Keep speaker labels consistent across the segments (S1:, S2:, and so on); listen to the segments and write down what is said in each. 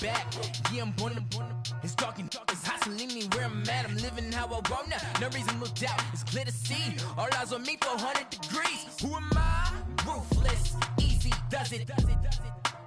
S1: back. Yeah, I'm born to. It's talking, it's hustling me where I'm at. I'm living how I want now. No reason, no doubt. It's clear to see. All eyes on me, 400 degrees. Who am I? Ruthless, easy, does it.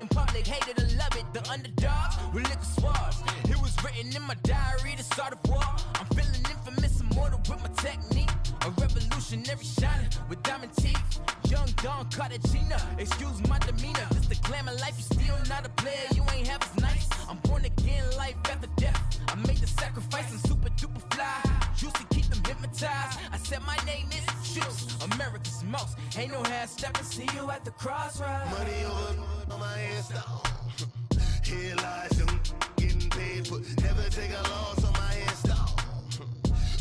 S1: In public, hated or love it. The underdogs with liquor swabs. It was written in my diary to start a war. I'm feeling infamous, immortal with my technique. A revolutionary shining with diamond teeth. Young Don Cartagena, excuse my demeanor. Just the glamour life, you still not a player. You ain't half as nice. I'm born again, life after death. I made the sacrifice and super duper fly. Used to keep them hypnotized. I said my name is Juice, America's most. Ain't no half stepping. See you at the crossroads.
S2: Money over on my headstone. Here lies young, getting paid, but never take a loss on my headstone.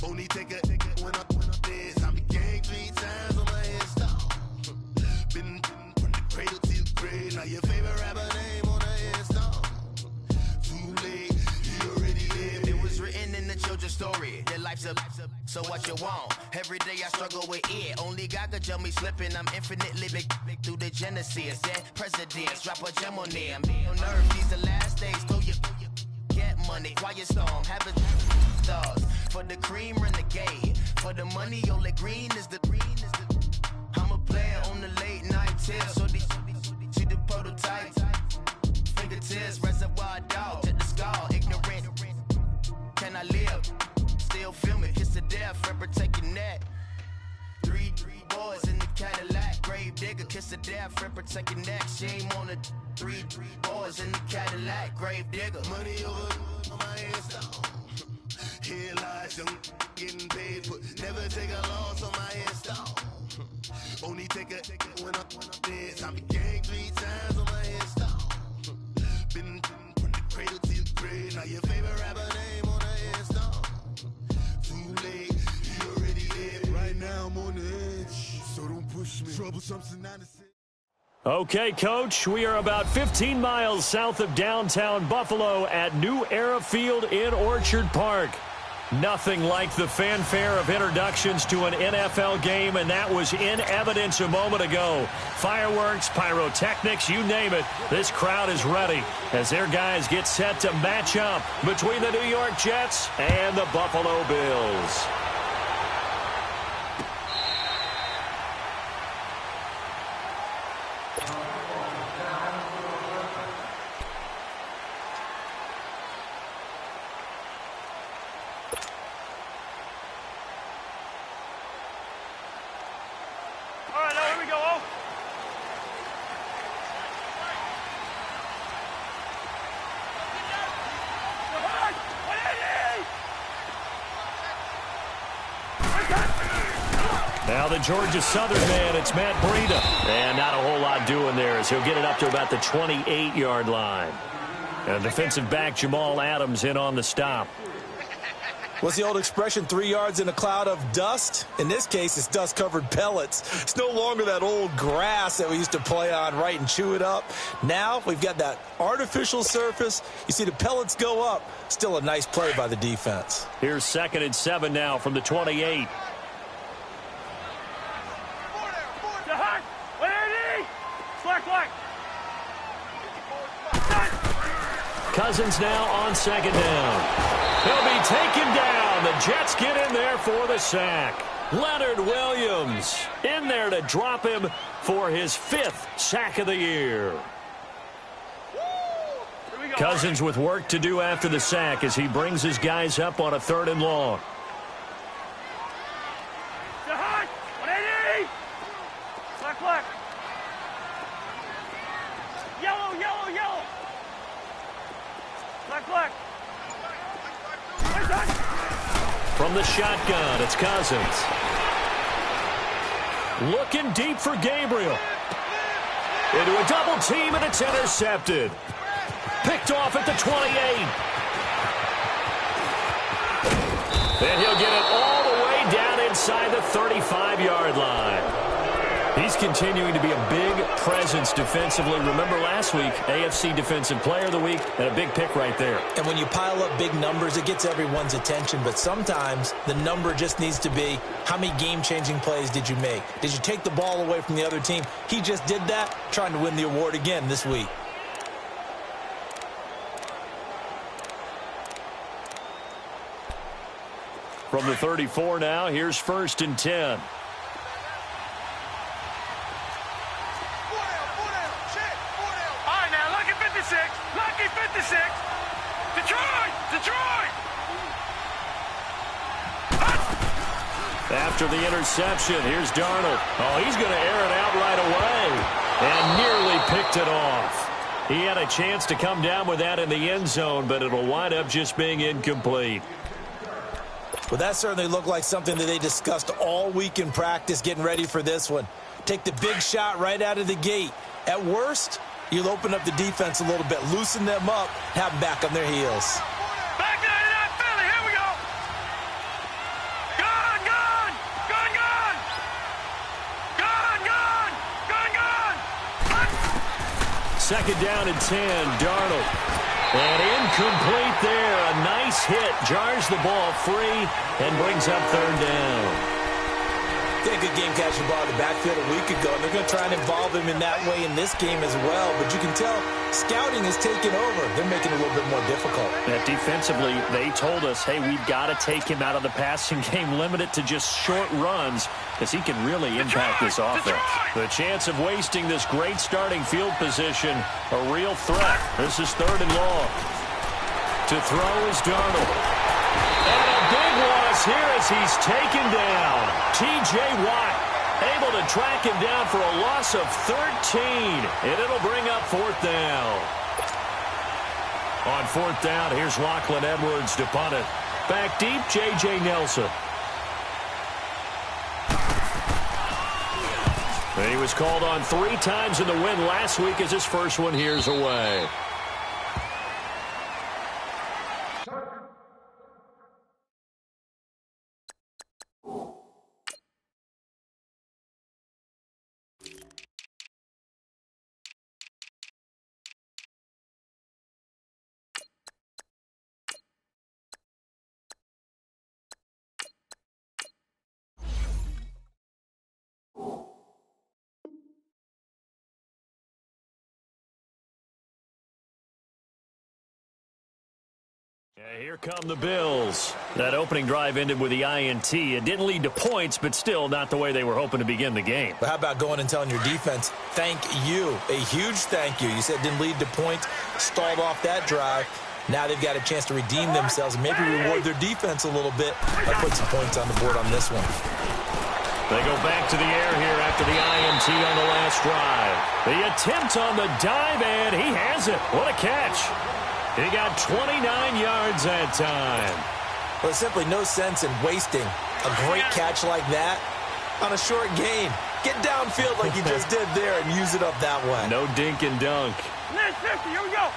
S2: Only take a when I'm dead. I became 3 times on my headstone. Been from the cradle to the grave. Now your favorite rapper name on the headstone. Too late, you already lived. It was written in the children's story. Their life's a so what you want? Every day I struggle with it. Only God could tell me slipping. I'm infinitely big through the genesis. Yeah, presidents drop a gem on them. On earth, these the last days. Throw you get money. Quiet storm, have a stars. For the cream, renegade. For the money, only green is the. I'm a player on the late night tips. So these see the prototype. Fingertips, reservoir dog. Check the skull, ignorant. Can I live? Still film it, kiss to death, forever taking that. 3 boys in the Cadillac, grave digger, kiss to death, forever taking that. Shame on the 3 boys in the Cadillac, grave digger. Money over on my headstone. Here lies young, getting paid, but never take a loss on my headstone. Only take a when I'm dead. I became 3 times on my headstone. Been from the cradle to the grave. Now your favorite rapper name on the headstone. Too late, you already lived. Right now I'm on the edge, so don't push me. Troublesome synonymous.
S3: Okay, Coach, we are about 15 miles south of downtown Buffalo at New Era Field in Orchard Park. Nothing like the fanfare of introductions to an NFL game, and that was in evidence a moment ago. Fireworks, pyrotechnics, you name it. This crowd is ready as their guys get set to match up between the New York Jets and the Buffalo Bills. Now the Georgia Southern man, it's Matt Breida. And not a whole lot doing there as he'll get it up to about the 28-yard line. And defensive back Jamal Adams in on the stop.
S4: What's the old expression, 3 yards in a cloud of dust? In this case, it's dust-covered pellets. It's no longer that old grass that we used to play on, right, and chew it up. Now we've got that artificial surface. You see the pellets go up. Still a nice play by the defense.
S3: Here's 2nd and 7 now from the 28. Cousins now on 2nd down. He'll be taken down. The Jets get in there for the sack. Leonard Williams in there to drop him for his 5th sack of the year. Cousins with work to do after the sack as he brings his guys up on a 3rd and long. From the shotgun, it's Cousins. Looking deep for Gabriel. Into a double team, and it's intercepted. Picked off at the 28. And he'll get it all the way down inside the 35-yard line. He's continuing to be a big presence defensively. Remember last week, AFC Defensive Player of the Week, and a big pick right there.
S4: And when you pile up big numbers, it gets everyone's attention. But sometimes the number just needs to be, how many game-changing plays did you make? Did you take the ball away from the other team? He just did that, trying to win the award again this week.
S3: From the 34 now, here's 1st and 10.
S5: Lucky 56. Detroit.
S3: After the interception, here's Darnold. Oh, he's going to air it out right away. And nearly picked it off. He had a chance to come down with that in the end zone, but it'll wind up just being incomplete.
S4: Well, that certainly looked like something that they discussed all week in practice getting ready for this one. Take the big shot right out of the gate. At worst, you'll open up the defense a little bit, loosen them up, have them back on their heels.
S5: Back 99 Philly, here we go. Gone.
S3: Second down and 10, Darnold. And incomplete there. A nice hit. Jars the ball free and brings up 3rd down.
S4: They had a good game catching the ball in the backfield a week ago, and they're going to try and involve him in that way in this game as well. But you can tell scouting is taking over. They're making it a little bit more difficult.
S3: That defensively, they told us, hey, we've got to take him out of the passing game, limit it to just short runs, because he can really impact this offense. The chance of wasting this great starting field position, a real threat. This is 3rd and long. To throw is Darnold. And a big loss here as he's taken down. T.J. Watt able to track him down for a loss of 13. And it'll bring up 4th down. On 4th down, here's Lachlan Edwards to punt it. Back deep, J.J. Nelson. And he was called on 3 times in the win last week as his first one here's away. Here come the Bills. That opening drive ended with the INT. It didn't lead to points, but still not the way they were hoping to begin the game.
S4: But how about going and telling your defense, thank you, a huge thank you. You said it didn't lead to points, stalled off that drive. Now they've got a chance to redeem themselves and maybe reward their defense a little bit by putting some points on the board on this one.
S3: They go back to the air here after the INT on the last drive. The attempt on the dive, and he has it. What a catch. He got 29 yards that time.
S4: Well, there's simply no sense in wasting a great catch like that on a short gain. Get downfield like you just did there and use it up that way.
S3: No dink and dunk.
S5: Let's 50, here we go.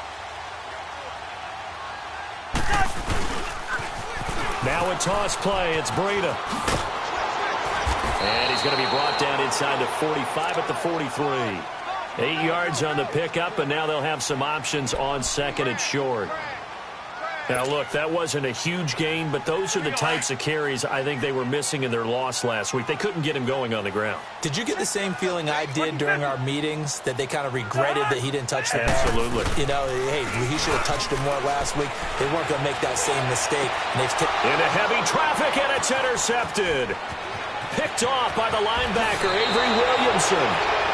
S3: Now a toss play. It's Breida. And he's going to be brought down inside the 45 at the 43. 8 yards on the pickup, and now they'll have some options on 2nd and short. Now, look, that wasn't a huge gain, but those are the types of carries I think they were missing in their loss last week. They couldn't get him going on the ground.
S4: Did you get the same feeling I did during our meetings, that they kind of regretted that he didn't touch the ball?
S3: Absolutely.
S4: You know, hey, he should have touched it more last week. They weren't going to make that same mistake. And
S3: into heavy traffic, and it's intercepted. Picked off by the linebacker, Avery Williamson.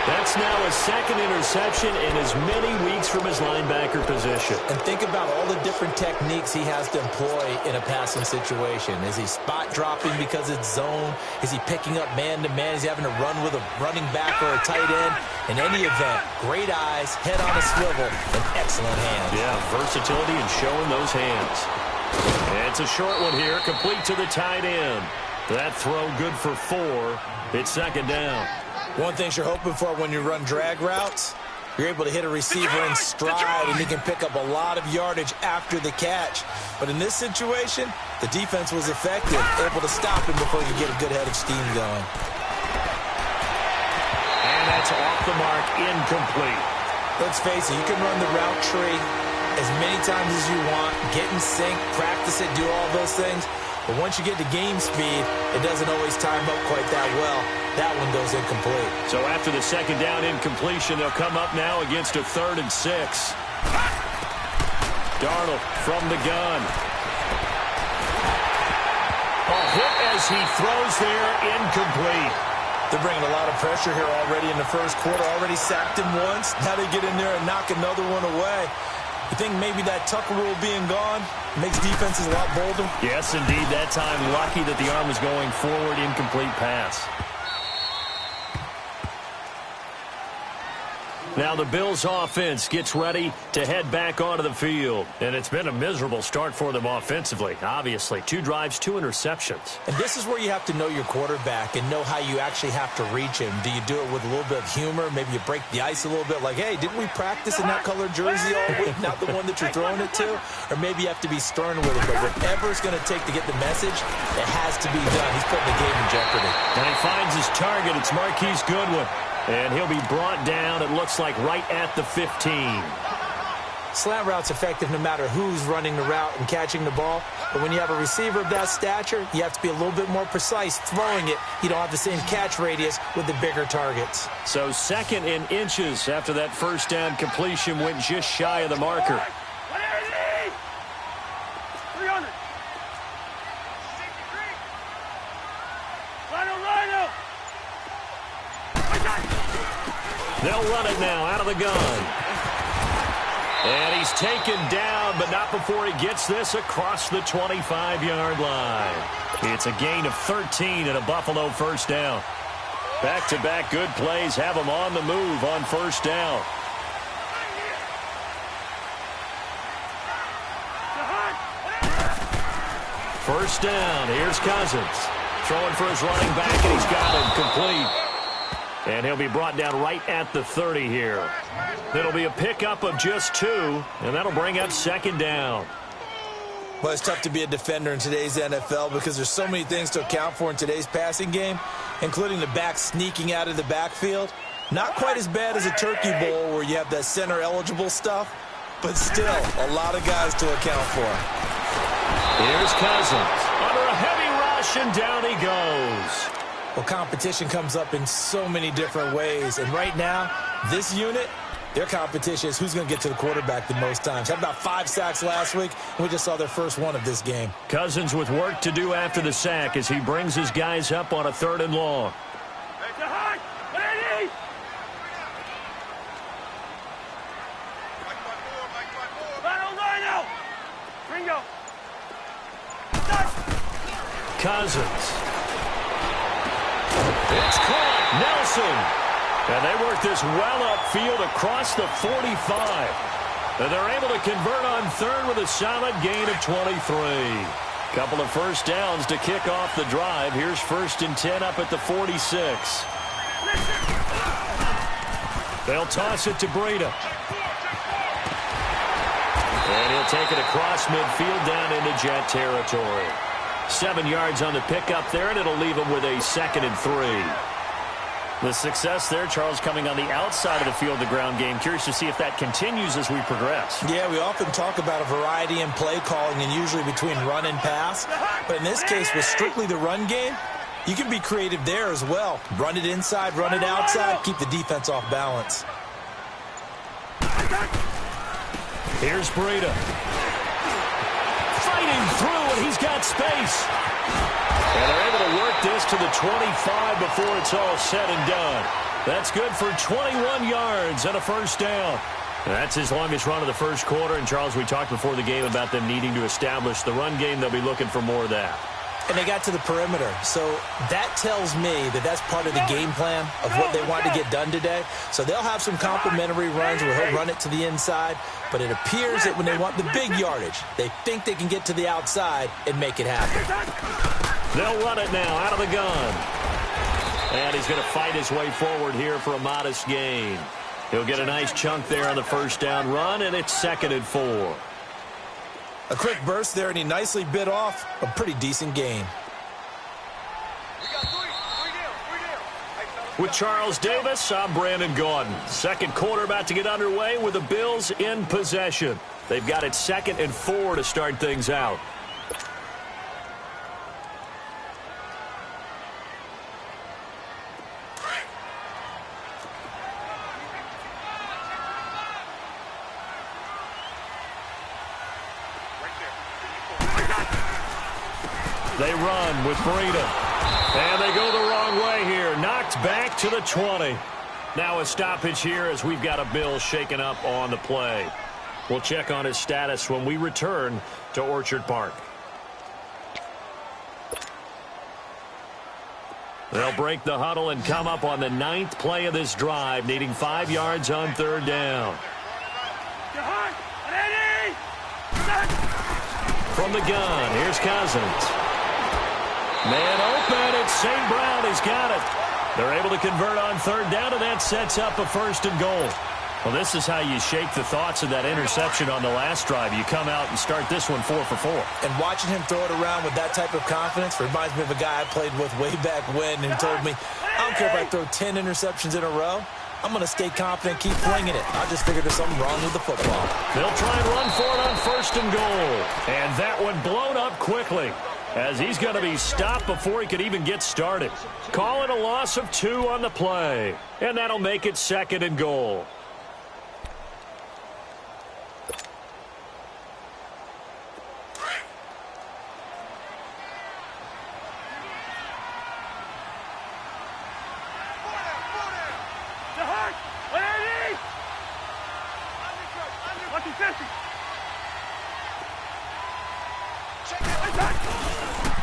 S3: That's now his 2nd interception in as many weeks from his linebacker position.
S4: And think about all the different techniques he has to employ in a passing situation. Is he spot dropping because it's zone? Is he picking up man-to-man? Is he having to run with a running back or a tight end? In any event, great eyes, head on a swivel, and excellent hands.
S3: Yeah, versatility and showing those hands. And it's a short one here, complete to the tight end. That throw good for 4. It's 2nd down.
S4: One thing you're hoping for when you run drag routes, you're able to hit a receiver in stride, and he can pick up a lot of yardage after the catch. But in this situation, the defense was effective, able to stop him before he could get a good head of steam going.
S3: And that's off the mark, incomplete.
S4: Let's face it, you can run the route tree as many times as you want, get in sync, practice it, do all those things. But once you get to game speed, it doesn't always time up quite that well. That one goes incomplete.
S3: So after the 2nd down incompletion, they'll come up now against a 3rd and 6. Darnold from the gun. A hit as he throws there, incomplete.
S4: They're bringing a lot of pressure here already in the first quarter. Already sacked him once. Now they get in there and knock another one away. You think maybe that Tucker rule being gone makes defenses a lot bolder?
S3: Yes, indeed. That time, lucky that the arm was going forward. Incomplete pass. Now the Bills offense gets ready to head back onto the field. And it's been a miserable start for them offensively. Obviously, 2 drives, 2 interceptions.
S4: And this is where you have to know your quarterback and know how you actually have to reach him. Do you do it with a little bit of humor? Maybe you break the ice a little bit like, hey, didn't we practice in that colored jersey all week? Not the one that you're throwing it to? Or maybe you have to be stern with it. But whatever it's going to take to get the message, it has to be done. He's putting the game in jeopardy.
S3: And he finds his target. It's Marquise Goodwin. And he'll be brought down, it looks like, right at the 15.
S4: Slant route's effective no matter who's running the route and catching the ball. But when you have a receiver of that stature, you have to be a little bit more precise throwing it. You don't have the same catch radius with the bigger targets.
S3: So 2nd in inches after that first down completion went just shy of the marker.
S5: 300. Rhino.
S3: They'll run it now out of the gun. And he's taken down, but not before he gets this across the 25-yard line. It's a gain of 13 and a Buffalo first down. Back-to-back good plays have them on the move on first down. First down, here's Cousins. Throwing for his running back, and he's got him complete. And he'll be brought down right at the 30 here. It'll be a pickup of just 2, and that'll bring up 2nd down.
S4: Well, it's tough to be a defender in today's NFL because there's so many things to account for in today's passing game, including the back sneaking out of the backfield. Not quite as bad as a turkey bowl where you have that center-eligible stuff, but still a lot of guys to account for.
S3: Here's Cousins. Under a heavy rush, and down he goes.
S4: Well, competition comes up in so many different ways. And right now, this unit, their competition is who's going to get to the quarterback the most times. Had about 5 sacks last week, and we just saw their first one of this game.
S3: Cousins with work to do after the sack as he brings his guys up on a 3rd and long. Cousins. It's caught. Nelson. And they work this well upfield across the 45. And they're able to convert on 3rd with a solid gain of 23. Couple of first downs to kick off the drive. Here's 1st and 10 up at the 46. They'll toss it to Breida. And he'll take it across midfield down into Jet territory. 7 yards on the pickup there, and it'll leave him with a 2nd and 3. The success there, Charles, coming on the outside of the field, the ground game. Curious to see if that continues as we progress.
S4: Yeah, we often talk about a variety in play calling and usually between run and pass. But in this case, with strictly the run game, you can be creative there as well. Run it inside, run it outside, keep the defense off balance.
S3: Here's Breida. Fighting through, and he's got space. And they're able to work this to the 25 before it's all said and done. That's good for 21 yards and a first down. That's his longest run of the first quarter. And, Charles, we talked before the game about them needing to establish the run game. They'll be looking for more of that.
S4: And they got to the perimeter. So that tells me that that's part of the game plan of what they want to get done today. So they'll have some complimentary runs where he'll run it to the inside. But it appears that when they want the big yardage, they think they can get to the outside and make it happen.
S3: They'll run it now out of the gun. And he's going to fight his way forward here for a modest gain. He'll get a nice chunk there on the first down run, and it's 2nd and 4.
S4: A quick burst there, and he nicely bit off a pretty decent gain.
S3: With Charles Davis, I'm Brandon Gaudin. Second quarter about to get underway with the Bills in possession. They've got it 2nd and 4 to start things out. They run with Breida. And they go the wrong way here. Knocked back to the 20. Now a stoppage here as we've got a Bill shaken up on the play. We'll check on his status when we return to Orchard Park. They'll break the huddle and come up on the 9th play of this drive, needing 5 yards on 3rd down. From the gun, here's Cousins. Man open, it's St. Brown. He's got it. They're able to convert on 3rd down, and that sets up a 1st and goal. Well, this is how you shake the thoughts of that interception on the last drive. You come out and start this one 4 for 4.
S4: And watching him throw it around with that type of confidence reminds me of a guy I played with way back when who told me, I don't care if I throw 10 interceptions in a row. I'm going to stay confident, keep flinging it. I just figured there's something wrong with the football.
S3: They'll try and run for it on 1st and goal. And that one blown up quickly as he's going to be stopped before he could even get started. Call it a loss of 2 on the play. And that'll make it 2nd and goal.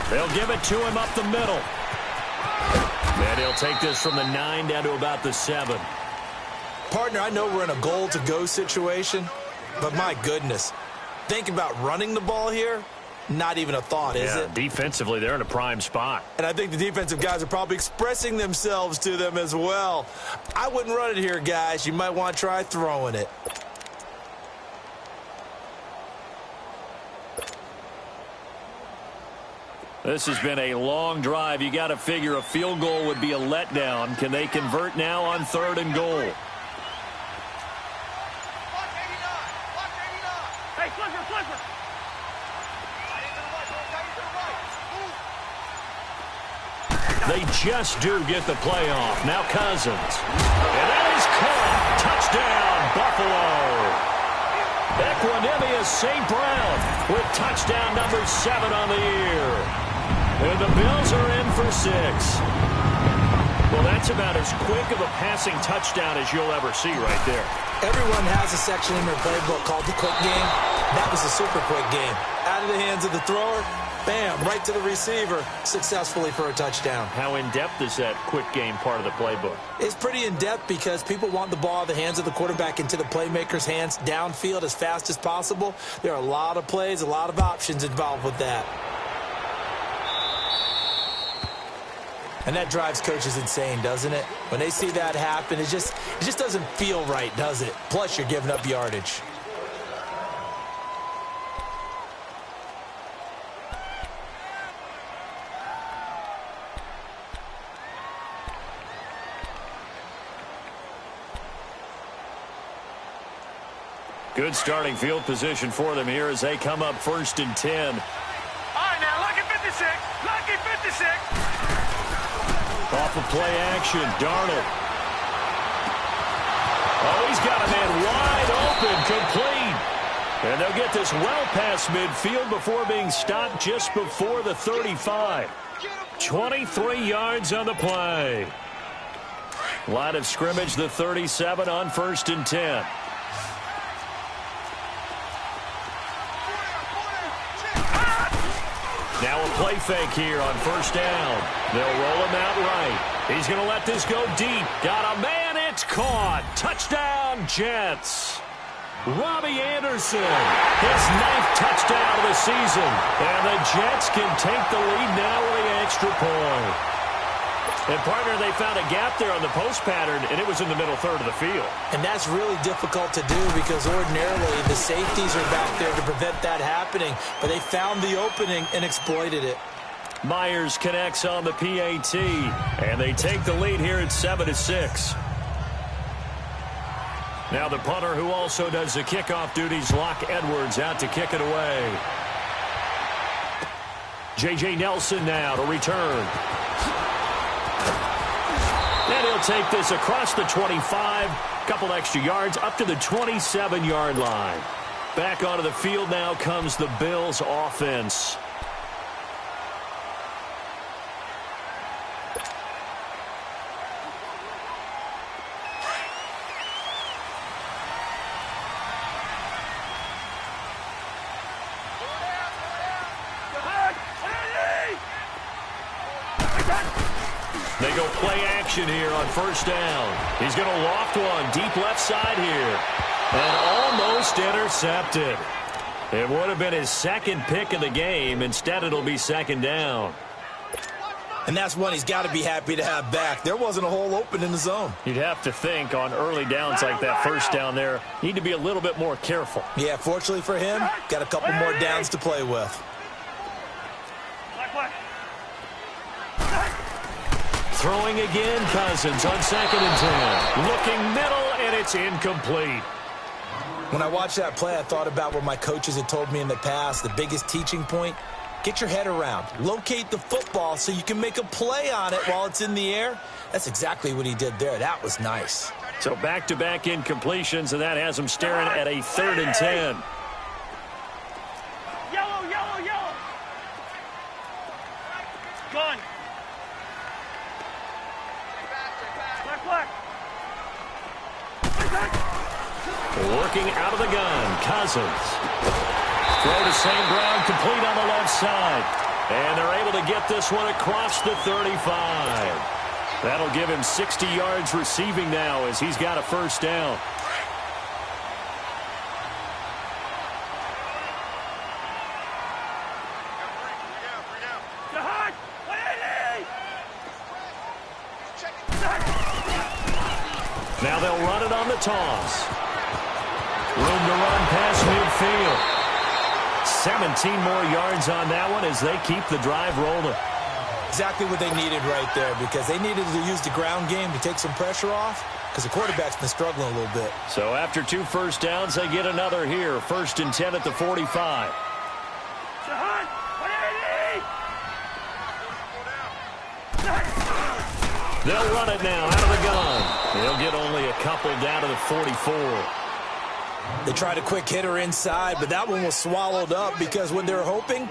S3: They'll give it to him up the middle. And he'll take this from the 9 down to about the 7.
S4: Partner, I know we're in a goal-to-go situation, but my goodness, think about running the ball here. Not even a thought, is it?
S3: Defensively, they're in a prime spot.
S4: And I think the defensive guys are probably expressing themselves to them as well. I wouldn't run it here, guys. You might want to try throwing it.
S3: This has been a long drive. You got to figure a field goal would be a letdown. Can they convert now on 3rd and goal?
S5: Hey, Clifford.
S3: They just do get the play off. Now Cousins. And that is caught. Touchdown, Buffalo. Equanimous St. Brown with touchdown number 7 on the year. And the Bills are in for 6. Well, that's about as quick of a passing touchdown as you'll ever see right there.
S4: Everyone has a section in their playbook called the quick game. That was a super quick game. Out of the hands of the thrower, bam, right to the receiver, successfully for a touchdown.
S3: How in-depth is that quick game part of the playbook?
S4: It's pretty in-depth because people want the ball out of the hands of the quarterback into the playmaker's hands downfield as fast as possible. There are a lot of plays, a lot of options involved with that. And that drives coaches insane, doesn't it? When they see that happen, it just doesn't feel right, does it? Plus, you're giving up yardage.
S3: Good starting field position for them here as they come up 1st and 10.
S5: All right, now, lucky 56. Lucky 56.
S3: Off of play action, Darnold. Oh, he's got a man wide open, complete. And they'll get this well past midfield before being stopped just before the 35. 23 yards on the play. Line of scrimmage, the 37 on 1st and 10. Now a play fake here on 1st down. They'll roll him out right. He's going to let this go deep. Got a man. It's caught. Touchdown, Jets. Robbie Anderson, his 9th touchdown of the season. And the Jets can take the lead now with the extra point. And, partner, they found a gap there on the post pattern, and it was in the middle third of the field.
S4: And that's really difficult to do because ordinarily the safeties are back there to prevent that happening. But they found the opening and exploited it.
S3: Myers connects on the PAT, and they take the lead here at 7-6. Now the punter who also does the kickoff duties, Locke Edwards, out to kick it away. J.J. Nelson now to return. And he'll take this across the 25, couple extra yards, up to the 27-yard line. Back onto the field now comes the Bills offense. They go play action here on first down. He's going to loft one deep left side here. And almost intercepted. It would have been his second pick of the game. Instead, it'll be second down.
S4: And that's one he's got to be happy to have back. There wasn't a hole open in the zone.
S3: You'd have to think on early downs like that first down there, need to be a little bit more careful.
S4: Yeah, fortunately for him, got a couple more downs to play with.
S3: Throwing again, Cousins on 2nd and 10. Looking middle, and it's incomplete.
S4: When I watched that play, I thought about what my coaches had told me in the past. The biggest teaching point, get your head around. Locate the football so you can make a play on it while it's in the air. That's exactly what he did there. That was nice.
S3: So back-to-back incompletions, and that has him staring at a 3rd and 10.
S5: Yellow, yellow, yellow. Gun. Black.
S3: Working out of the gun, Cousins. Throw to St. Brown, complete on the left side. And they're able to get this one across the 35. That'll give him 60 yards receiving now as he's got a first down. Now they'll run it on the toss. Room to run past midfield. 17 more yards on that one as they keep the drive rolling.
S4: Exactly what they needed right there, because they needed to use the ground game to take some pressure off, because the quarterback's been struggling a little bit.
S3: So after 2 first downs, they get another here. 1st and 10 at the 45. They'll run it now out of the gun. They'll get only a couple down to the 44.
S4: They tried a quick hitter inside, but that one was swallowed up because when they're hoping,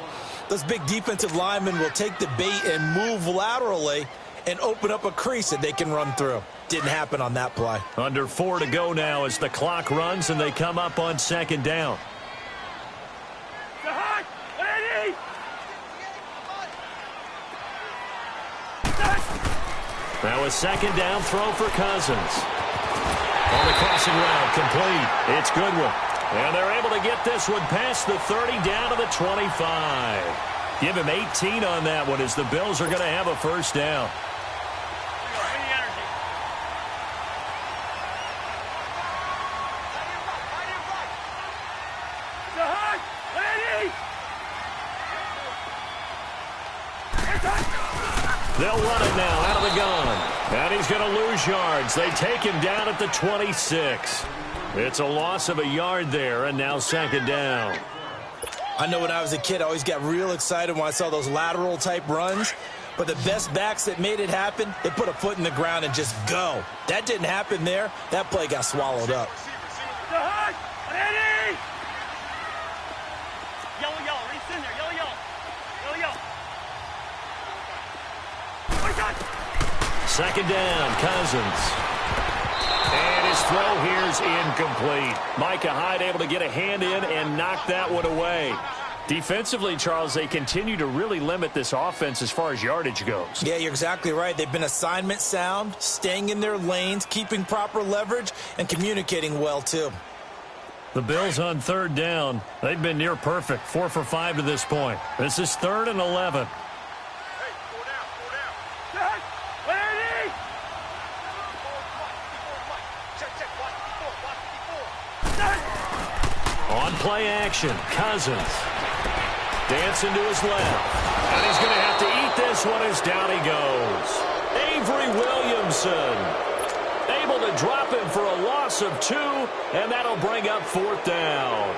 S4: those big defensive linemen will take the bait and move laterally and open up a crease that they can run through. Didn't happen on that play.
S3: Under 4 to go now as the clock runs and they come up on 2nd down. Now a 2nd down throw for Cousins. On the crossing route, complete. It's Goodwin. And they're able to get this one past the 30 down to the 25. Give him 18 on that one as the Bills are going to have a first down. They'll run it now out of the gun. And he's going to lose yards. They take him down at the 26. It's a loss of a yard there, and now 2nd down.
S4: I know when I was a kid, I always got real excited when I saw those lateral-type runs. But the best backs that made it happen, they put a foot in the ground and just go. That didn't happen there. That play got swallowed up.
S5: Yellow, Reese in there. Yellow.
S3: Second down, Cousins. And his throw here's incomplete. Micah Hyde able to get a hand in and knock that one away. Defensively, Charles, they continue to really limit this offense as far as yardage goes.
S4: Yeah, you're exactly right. They've been assignment sound, staying in their lanes, keeping proper leverage, and communicating well, too.
S3: The Bills on 3rd down. They've been near perfect, 4 for 5 to this point. This is 3rd and 11. On play action, Cousins. Dancing to his left. And he's going to have to eat this one as down he goes. Avery Williamson able to drop him for a loss of 2, and that'll bring up 4th down.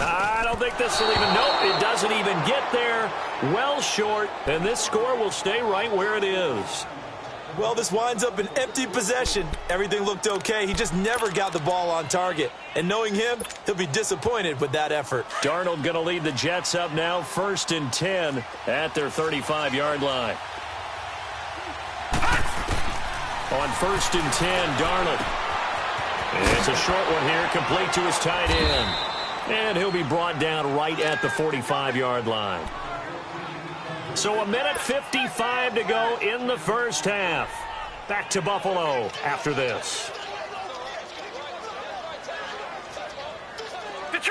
S3: I don't think this will even, nope, it doesn't even get there. Well short, and this score will stay right where it is.
S4: Well, this winds up an empty possession. Everything looked okay. He just never got the ball on target. And knowing him, he'll be disappointed with that effort.
S3: Darnold going to lead the Jets up now, 1st and 10 at their 35-yard line. On 1st and 10, Darnold. It's a short one here, complete to his tight end. And he'll be brought down right at the 45-yard line. So a minute 55 to go in the first half. Back to Buffalo after this.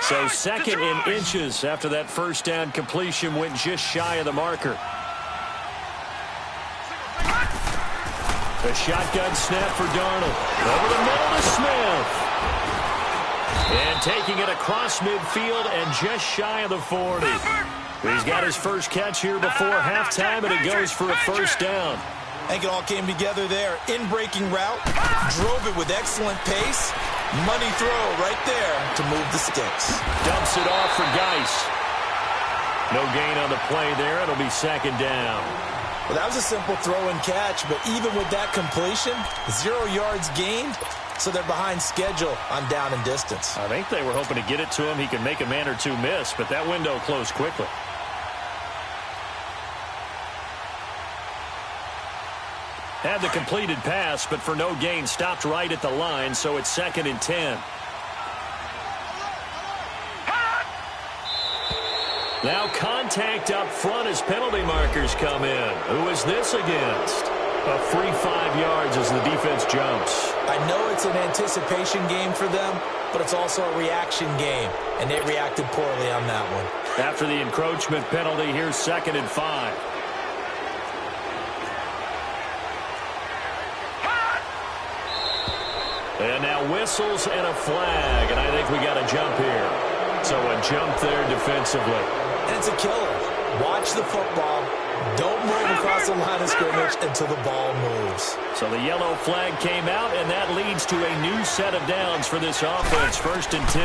S3: So second in inches after that first down completion went just shy of the marker. A shotgun snap for Darnold. Over the middle to Smith. And taking it across midfield and just shy of the 40. He's got his first catch here before halftime, and it goes for a first down.
S4: I think it all came together there. In-breaking route, drove it with excellent pace. Money throw right there to move the sticks.
S3: Dumps it off for Geis. No gain on the play there. It'll be second down.
S4: Well, that was a simple throw and catch, but even with that completion, 0 yards gained, so they're behind schedule on down and distance.
S3: I think they were hoping to get it to him. He could make a man or two miss, but that window closed quickly. Had the completed pass, but for no gain, stopped right at the line, so it's second and 10. Now contact up front as penalty markers come in. Who is this against? A free 5 yards as the defense jumps.
S4: I know it's an anticipation game for them, but it's also a reaction game, and they reacted poorly on that one.
S3: After the encroachment penalty, here's second and 5. And now whistles and a flag, and I think we got a jump here. So a jump there defensively.
S4: And it's a killer. Watch the football. Don't move across the line of scrimmage until the ball moves.
S3: So the yellow flag came out, and that leads to a new set of downs for this offense. First and 10.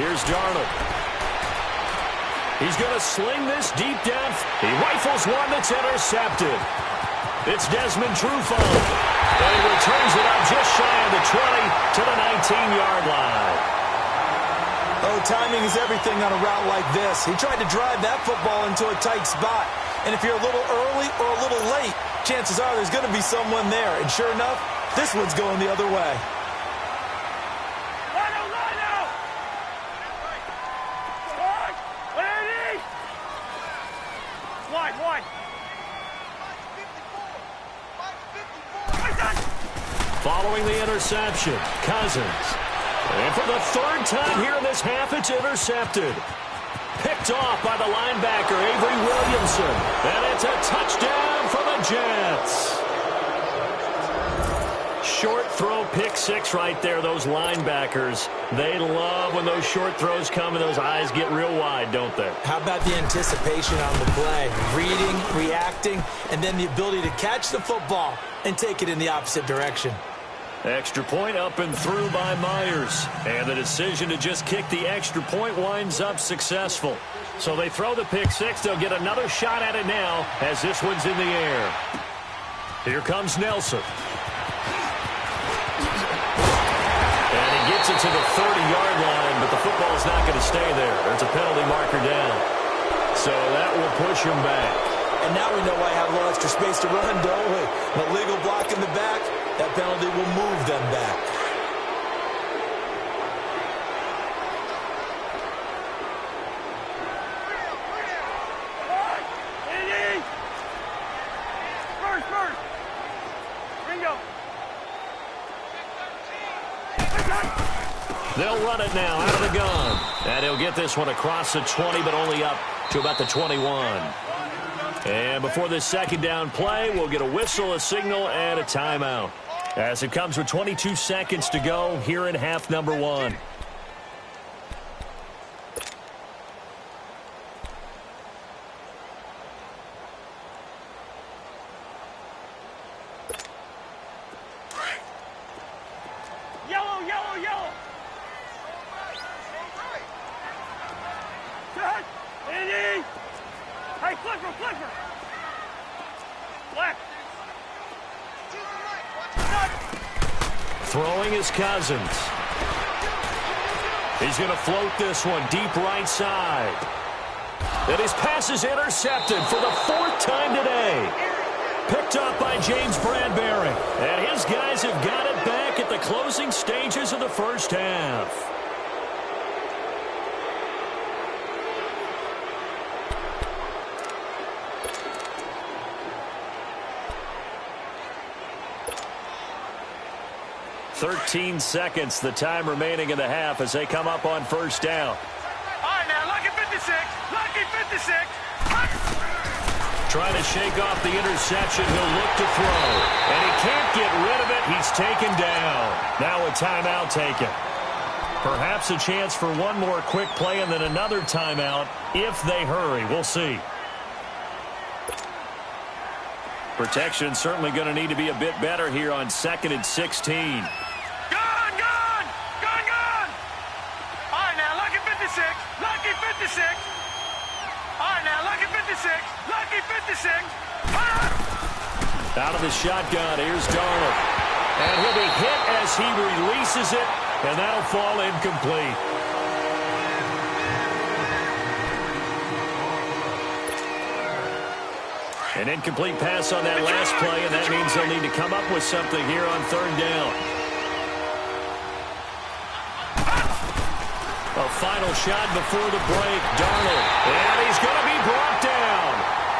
S3: Here's Darnold. He's going to sling this deep down. He rifles one that's intercepted. It's Desmond Trufant. And he returns it up just shy of the 20 to the 19-yard line.
S4: Oh, timing is everything on a route like this. He tried to drive that football into a tight spot. And if you're a little early or a little late, chances are there's going to be someone there. And sure enough, this one's going the other way.
S3: Following the interception, Cousins. And for the third time here in this half, it's intercepted. Picked off by the linebacker, Avery Williamson. And it's a touchdown for the Jets. Short throw, pick six right there. Those linebackers, they love when those short throws come and those eyes get real wide, don't they?
S4: How about the anticipation on the play? Reading, reacting, and then the ability to catch the football and take it in the opposite direction.
S3: Extra point up and through by Myers. And the decision to just kick the extra point winds up successful. So they throw the pick six. They'll get another shot at it now as this one's in the air. Here comes Nelson. And he gets it to the 30-yard line, but the football's not going to stay there. There's a penalty marker down. So that will push him back.
S4: And now we know why I have a little extra space to run, don't we? An illegal block in the back. That penalty will move them back.
S5: First. Bingo.
S3: They'll run it now out of the gun. And he'll get this one across the 20, but only up to about the 21. And before this second down play, we'll get a whistle, a signal, and a timeout. As it comes with 22 seconds to go here in half number one.
S5: Yellow. Set. Andy. Hey, flipper. Black.
S3: Throwing is Cousins. He's going to float this one deep right side. And his pass is intercepted for the fourth time today. Picked up by James Bradbury. And his guys have got it back at the the closing stages of the first half. "13 seconds, the time remaining in the half as they come up on first down.
S5: All right, now, lucky 56. Lucky 56.
S3: Trying to shake off the interception. He'll look to throw. And he can't get rid of it. He's taken down. Now a timeout taken. Perhaps a chance for one more quick play and then another timeout if they hurry. We'll see. Protection certainly going to need to be a bit better here on 2nd and 16.
S5: Lucky 56. All right, now, lucky 56. Lucky 56.
S3: Out of the shotgun, here's Darnold. And he'll be hit as he releases it, and that'll fall incomplete. An incomplete pass on that last play, and that means they'll need to come up with something here on 3rd down. A final shot before the break. Darnold. And he's going to be brought down.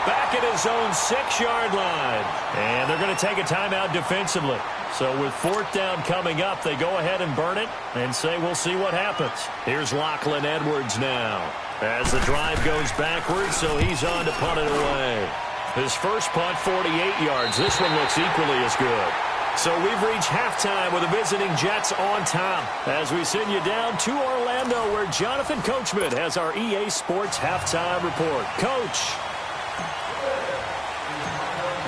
S3: Back at his own 6-yard line. And they're going to take a timeout defensively. So with 4th down coming up, they go ahead and burn it and say we'll see what happens. Here's Lachlan Edwards now. As the drive goes backwards, so he's on to punt it away. His first punt, 48 yards. This one looks equally as good. So we've reached halftime with the visiting Jets on top as we send you down to Orlando where Jonathan Coachman has our EA Sports halftime report. Coach.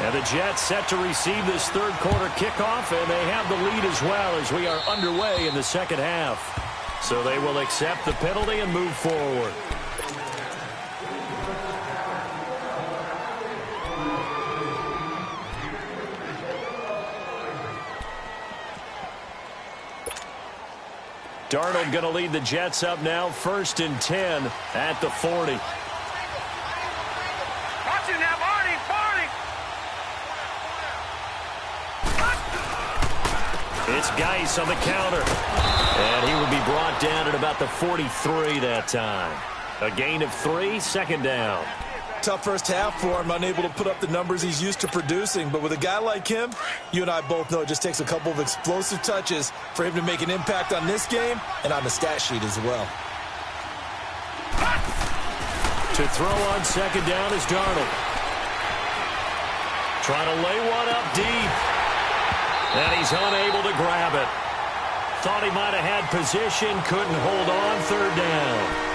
S3: And the Jets set to receive this 3rd quarter kickoff, and they have the lead as well as we are underway in the 2nd half. So they will accept the penalty and move forward. Darnold going to lead the Jets up now, 1st and 10 at the 40.
S5: Watch it now, Barney.
S3: It's Geis on the counter. And he would be brought down at about the 43 that time. A gain of 3, 2nd down.
S4: Tough first half for him, unable to put up the numbers he's used to producing. But with a guy like him, you and I both know it just takes a couple of explosive touches for him to make an impact on this game and on the stat sheet as well.
S3: To throw on 2nd down is Darnold. Trying to lay one up deep. And he's unable to grab it. Thought he might have had position, couldn't hold on, 3rd down.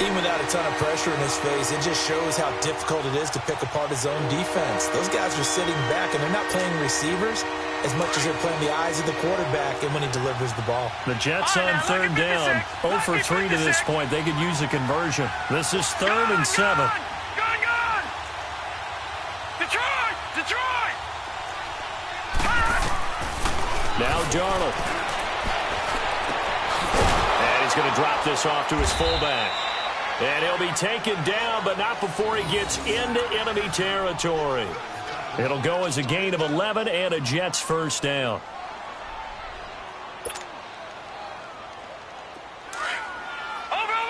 S4: Even without a ton of pressure in his face, it just shows how difficult it is to pick apart his own defense. Those guys are sitting back, and they're not playing receivers as much as they're playing the eyes of the quarterback and when he delivers the ball.
S3: The Jets on 3rd down, 0 for 3 to this point. They could use a conversion. This is 3rd and 7.
S5: Gone! Detroit!
S3: Now Darnold. And he's going to drop this off to his fullback. And he'll be taken down, but not before he gets into enemy territory. It'll go as a gain of 11 and a Jets 1st down.
S5: Over!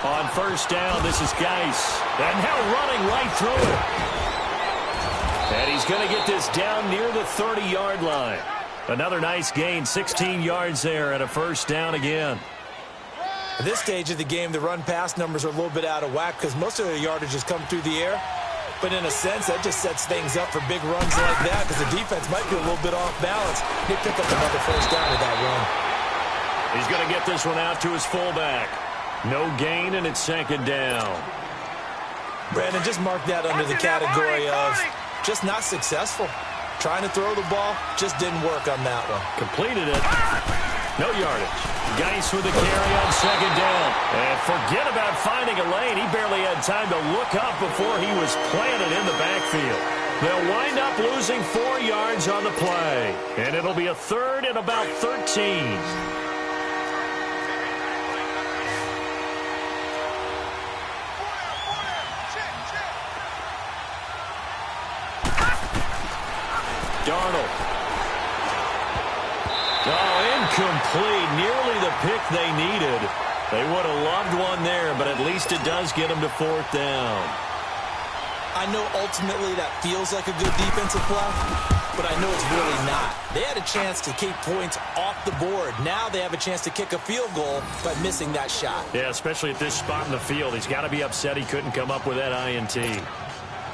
S3: On 1st down, this is Geis. And now running right through it. And he's going to get this down near the 30-yard line. Another nice gain, 16 yards there and a 1st down again.
S4: At this stage of the game, the run-pass numbers are a little bit out of whack because most of their yardage has come through the air. But in a sense, that just sets things up for big runs like that because the defense might be a little bit off balance. They pick up another 1st down with that run.
S3: He's going to get this one out to his fullback. No gain, and it's 2nd down.
S4: Brandon, just mark that under the category of just not successful. Trying to throw the ball, just didn't work on that one.
S3: Completed it. No yardage. Geis with the carry on 2nd down. And forget about finding a lane. He barely had time to look up before he was planted in the backfield. They'll wind up losing 4 yards on the play. And it'll be a 3rd and about 13. Incomplete. Nearly the pick they needed. They would have loved one there, but at least it does get them to 4th down.
S4: I know ultimately that feels like a good defensive play, but I know it's really not. They had a chance to keep points off the board. Now they have a chance to kick a field goal by missing that shot.
S3: Yeah, especially at this spot in the field. He's got to be upset he couldn't come up with that INT.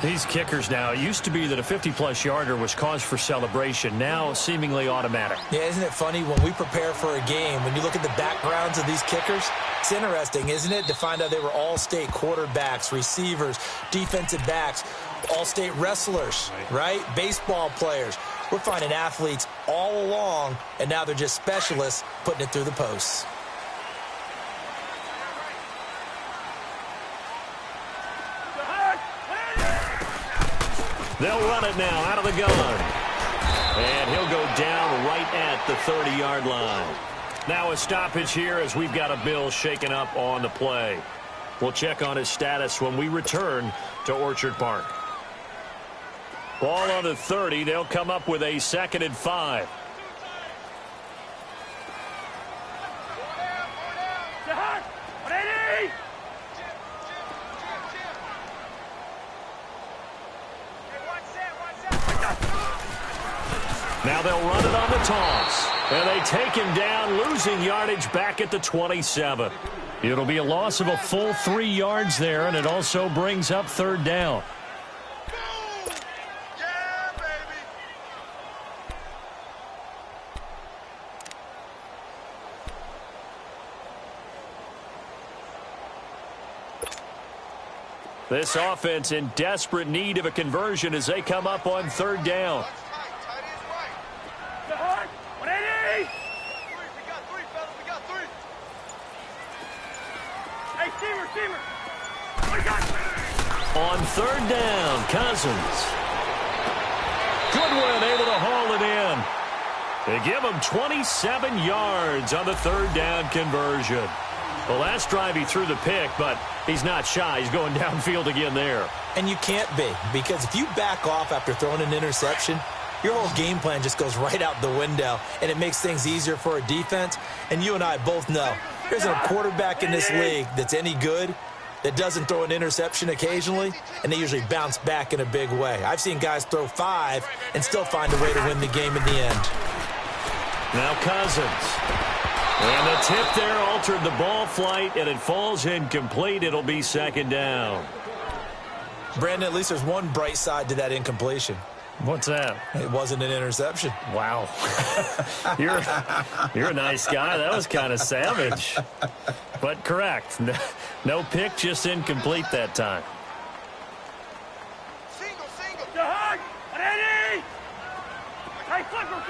S3: These kickers now, it used to be that a 50-plus yarder was cause for celebration. Now, seemingly automatic.
S4: Yeah, isn't it funny when we prepare for a game, when you look at the backgrounds of these kickers, it's interesting, isn't it, to find out they were all-state quarterbacks, receivers, defensive backs, all-state wrestlers, right? Baseball players. We're finding athletes all along, and now they're just specialists putting it through the posts.
S3: They'll run it now out of the gun. And he'll go down right at the 30-yard line. Now a stoppage here as we've got a Bill shaken up on the play. We'll check on his status when we return to Orchard Park. Ball on the 30. They'll come up with a 2nd and 5. Now they'll run it on the toss. And they take him down, losing yardage back at the 27. It'll be a loss of a full 3 yards there, and it also brings up 3rd down.
S2: Yeah, baby.
S3: This offense in desperate need of a conversion as they come up on 3rd down. On 3rd down, Cousins. Goodwin able to haul it in. They give him 27 yards on the 3rd down conversion. The last drive he threw the pick, but he's not shy. He's going downfield again there.
S4: And you can't be, because if you back off after throwing an interception, your whole game plan just goes right out the window, and it makes things easier for a defense. And you and I both know there's a quarterback in this league that's any good that doesn't throw an interception occasionally, and they usually bounce back in a big way. I've seen guys throw 5 and still find a way to win the game in the end.
S3: Now Cousins. And the tip there altered the ball flight, and it falls incomplete. It'll be 2nd down.
S4: Brandon, at least there's one bright side to that incompletion.
S3: What's that?
S4: It wasn't an interception.
S3: Wow. You're a nice guy. That was kind of savage. But correct. No pick, just incomplete that time.
S2: Single.
S5: Ready? Hey, flipper.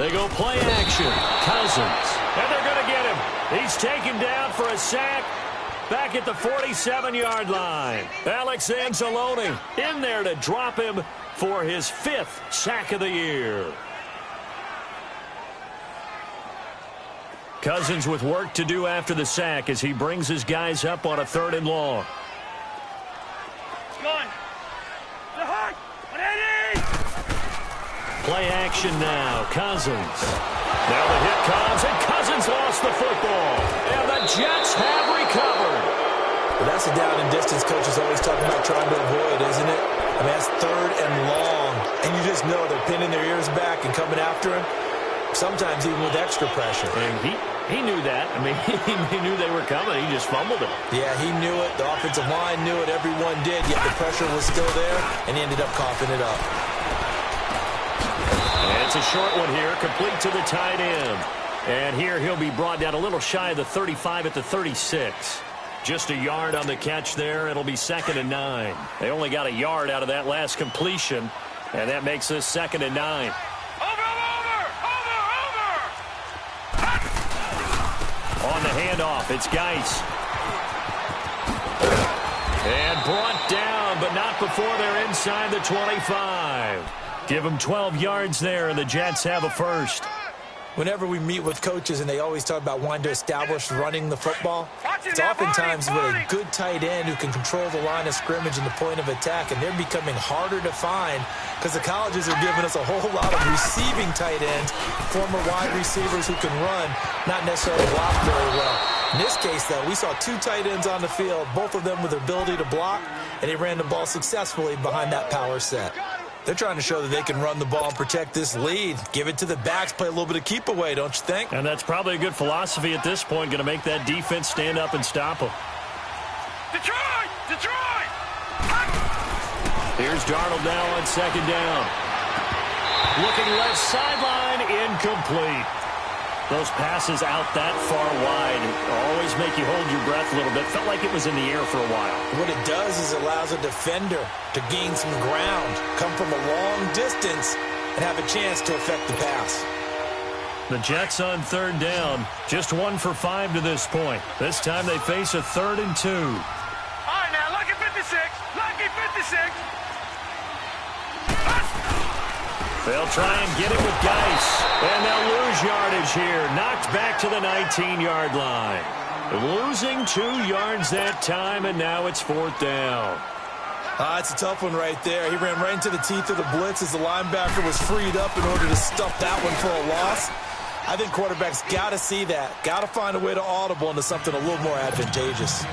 S3: They go play action. Cousins. And they're going to get him. He's taken down for a sack. Back at the 47-yard line. Alex Anzalone in there to drop him for his 5th sack of the year. Cousins with work to do after the sack as he brings his guys up on a 3rd and long. Play action now. Cousins. Now the hit comes, and Cousins lost the football. And the Jets have recovered.
S4: Well, that's a down and distance coach is always talking about trying to avoid, isn't it? I mean, that's 3rd and long. And you just know they're pinning their ears back and coming after him, sometimes even with extra pressure.
S3: And he knew that. I mean, he knew they were coming. He just fumbled it.
S4: Yeah, he knew it. The offensive line knew it. Everyone did, yet the pressure was still there, and he ended up coughing it up.
S3: And it's a short one here, complete to the tight end. And here he'll be brought down a little shy of the 35 at the 36. Just a yard on the catch there. It'll be 2nd and 9. They only got a yard out of that last completion, and that makes this 2nd and 9. On the handoff, it's Geis. And brought down, but not before they're inside the 25. Give them 12 yards there, and the Jets have a 1st.
S4: Whenever we meet with coaches and they always talk about wanting to establish running the football, it's oftentimes with a good tight end who can control the line of scrimmage and the point of attack, and they're becoming harder to find because the colleges are giving us a whole lot of receiving tight ends, former wide receivers who can run, not necessarily block very well. In this case, though, we saw 2 tight ends on the field, both of them with the ability to block, and they ran the ball successfully behind that power set. They're trying to show that they can run the ball and protect this lead. Give it to the backs, play a little bit of keep away, don't you think?
S3: And that's probably a good philosophy at this point, going to make that defense stand up and stop them.
S5: Detroit! Detroit!
S3: Here's Darnold now on 2nd down. Looking left sideline, incomplete. Those passes out that far wide always make you hold your breath a little bit. Felt like it was in the air for a while.
S4: What it does is it allows a defender to gain some ground, come from a long distance, and have a chance to affect the pass.
S3: The Jets on 3rd down, just 1 for 5 to this point. This time they face a 3rd and 2.
S5: All right, now, lucky 56. Lucky 56.
S3: They'll try and get it with Geis. And they'll lose yardage here. Knocked back to the 19-yard line. Losing 2 yards that time, and now it's 4th down.
S4: It's a tough one right there. He ran right into the teeth of the blitz as the linebacker was freed up in order to stuff that one for a loss. I think quarterbacks got to see that. Got to find a way to audible into something a little more advantageous.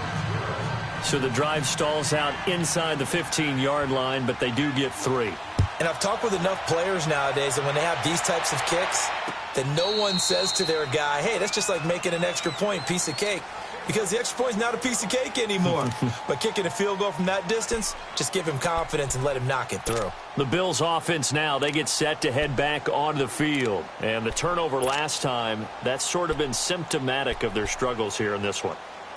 S3: So the drive stalls out inside the 15-yard line, but they do get 3.
S4: And I've talked with enough players nowadays that when they have these types of kicks, that no one says to their guy, hey, that's just like making an extra point, piece of cake. Because the extra point is not a piece of cake anymore. But kicking a field goal from that distance, just give him confidence and let him knock it through.
S3: The Bills offense now, they get set to head back onto the field. And the turnover last time, that's sort of been symptomatic of their struggles here in this one.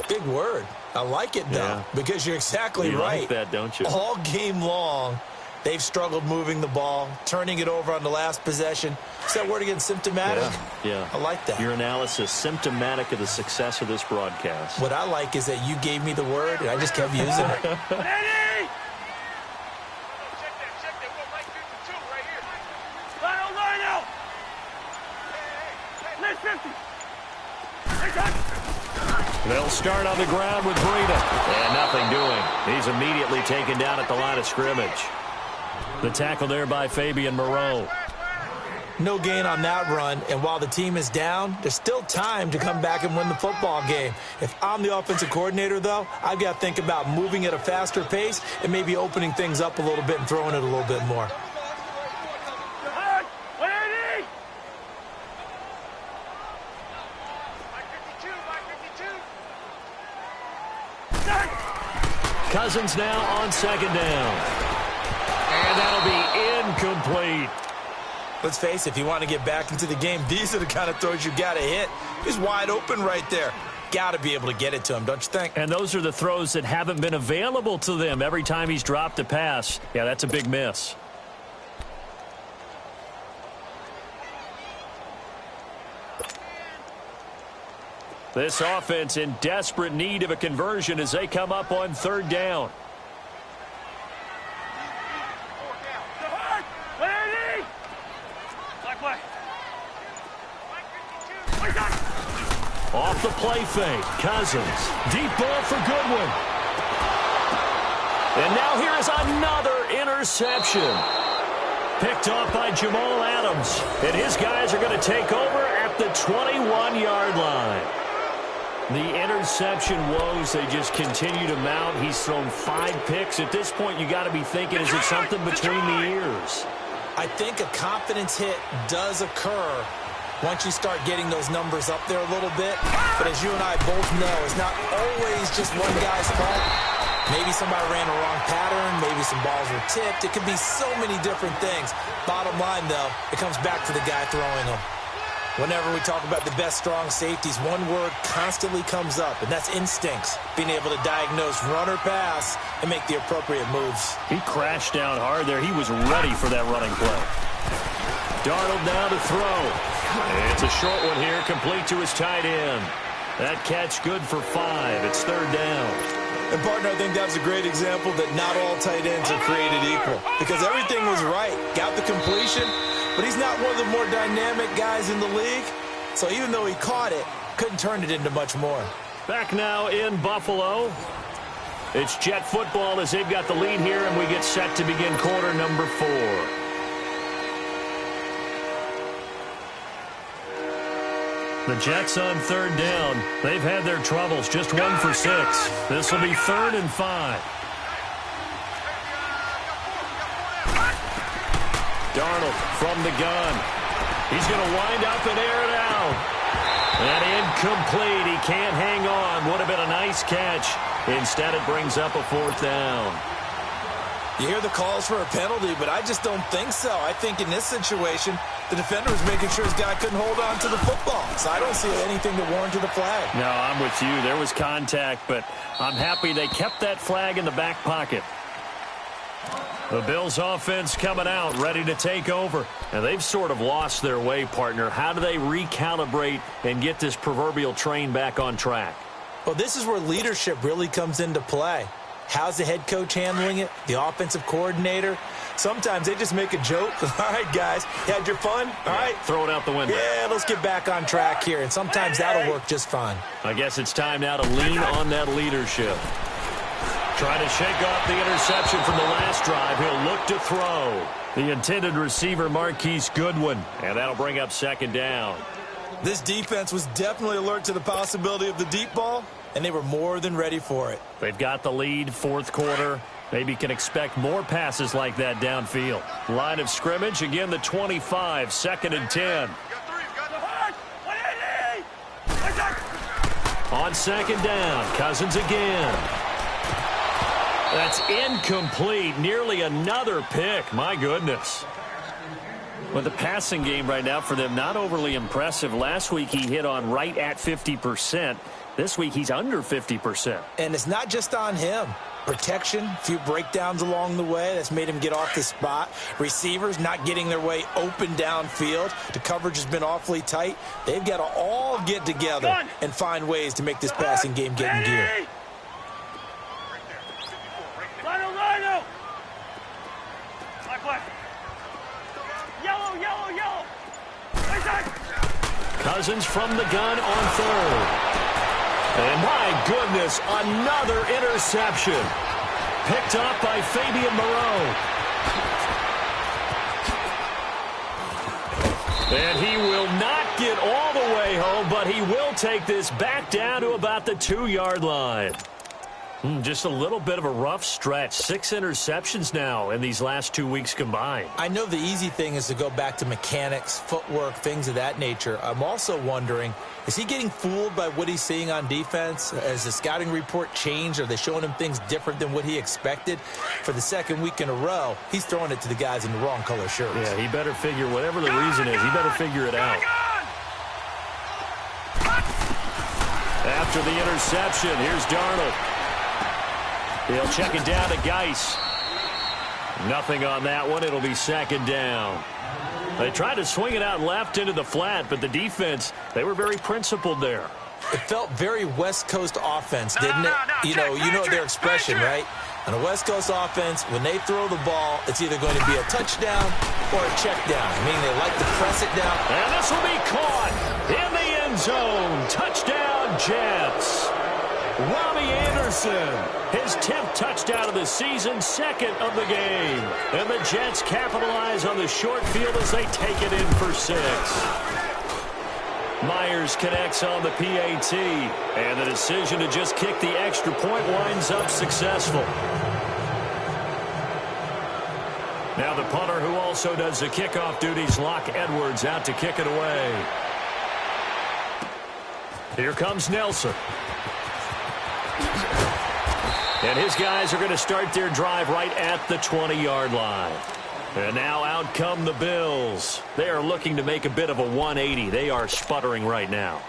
S4: Big word. I like it, though, because you're exactly right.
S3: You like that, don't you?
S4: All game long, they've struggled moving the ball, turning it over on the last possession. Is that word again, symptomatic?
S3: Yeah.
S4: I like that.
S3: Your analysis, symptomatic of the success of this broadcast.
S4: What I like is that you gave me the word, and I just kept using it.
S5: Ready? Check that. We're Mike 52 right here. Lionel! Hey. Let's 50.
S3: They'll start on the ground with Breida. And nothing doing. He's immediately taken down at the line of scrimmage. The tackle there by Fabian Moreau.
S4: No gain on that run, and while the team is down, there's still time to come back and win the football game. If I'm the offensive coordinator, though, I've got to think about moving at a faster pace and maybe opening things up a little bit and throwing it a little bit more.
S3: Cousins now on 2nd down. And that'll be incomplete.
S4: Let's face it, if you want to get back into the game, these are the kind of throws you got to hit. He's wide open right there. Got to be able to get it to him, don't you think?
S3: And those are the throws that haven't been available to them every time he's dropped a pass. Yeah, that's a big miss. This offense in desperate need of a conversion as they come up on 3rd down. Off the play fake, Cousins. Deep ball for Goodwin. And now here is another interception. Picked off by Jamal Adams. And his guys are going to take over at the 21-yard line. The interception woes, they just continue to mount. He's thrown 5 picks. At this point, you got to be thinking, is it something between the ears?
S4: I think a confidence hit does occur once you start getting those numbers up there a little bit. But as you and I both know, it's not always just one guy's fault. Maybe somebody ran a wrong pattern. Maybe some balls were tipped. It could be so many different things. Bottom line, though, it comes back to the guy throwing them. Whenever we talk about the best strong safeties, one word constantly comes up, and that's instincts. Being able to diagnose run or pass and make the appropriate moves.
S3: He crashed down hard there. He was ready for that running play. Darnold now to throw. It's a short one here, complete to his tight end. That catch good for 5. It's 3rd down.
S4: And, partner, I think that was a great example that not all tight ends are created equal. Because everything was right. Got the completion, but he's not one of the more dynamic guys in the league. So even though he caught it, couldn't turn it into much more.
S3: Back now in Buffalo. It's Jet football as they've got the lead here, and we get set to begin quarter number 4. The Jets on third down. They've had their troubles, just 1 for 6. This will be 3rd and 5. Darnold from the gun. He's going to wind up and air it out. And incomplete. He can't hang on. Would have been a nice catch. Instead, it brings up a 4th down.
S4: You hear the calls for a penalty, but I just don't think so. I think in this situation, the defender was making sure his guy couldn't hold on to the football. So I don't see anything to warrant the flag.
S3: No, I'm with you. There was contact, but I'm happy they kept that flag in the back pocket. The Bills offense coming out, ready to take over. And they've sort of lost their way, partner. How do they recalibrate and get this proverbial train back on track?
S4: Well, this is where leadership really comes into play. How's the head coach handling it? The offensive coordinator? Sometimes they just make a joke. All right, guys, you had your fun? All right.
S3: Throw it out the window.
S4: Yeah, let's get back on track here. And sometimes that'll work just fine.
S3: I guess it's time now to lean on that leadership. Trying to shake off the interception from the last drive. He'll look to throw. The intended receiver, Marquise Goodwin. And that'll bring up 2nd down.
S4: This defense was definitely alert to the possibility of the deep ball, and they were more than ready for it.
S3: They've got the lead, 4th quarter. Maybe can expect more passes like that downfield. Line of scrimmage, again the 25, 2nd and 10. On 2nd down, Cousins again. That's incomplete. Nearly another pick. My goodness. Well, the passing game right now for them, not overly impressive. Last week he hit on right at 50%. This week he's under 50%.
S4: And it's not just on him. Protection, a few breakdowns along the way. That's made him get off the spot. Receivers not getting their way open downfield. The coverage has been awfully tight. They've got to all get together and find ways to make this passing game get in gear.
S3: Cousins from the gun on 3rd. And my goodness, another interception. Picked up by Fabian Moreau. And he will not get all the way home, but he will take this back down to about the 2-yard line. Just a little bit of a rough stretch. 6 interceptions now in these last 2 weeks combined.
S4: I know the easy thing is to go back to mechanics, footwork, things of that nature. I'm also wondering, is he getting fooled by what he's seeing on defense? Has the scouting report changed? Are they showing him things different than what he expected? For the 2nd week in a row, he's throwing it to the guys in the wrong color shirts.
S3: Yeah, he better figure, whatever the reason is, he better figure it out. After the interception, here's Darnold. He'll check it down to Geis. Nothing on that one. It'll be 2nd down. They tried to swing it out left into the flat, but the defense, they were very principled there.
S4: It felt very West Coast offense, didn't it? You know their expression, right? On a West Coast offense, when they throw the ball, it's either going to be a touchdown or a check down, meaning they like to press it down.
S3: And this will be caught in the end zone. Touchdown, Jets. Robbie Anderson, his 10th touchdown of the season, 2nd of the game. And the Jets capitalize on the short field as they take it in for 6. Myers connects on the PAT, and the decision to just kick the extra point winds up successful. Now the punter who also does the kickoff duties, Locke Edwards, out to kick it away. Here comes Nelson. And his guys are going to start their drive right at the 20-yard line. And now out come the Bills. They are looking to make a bit of a 180. They are sputtering right now.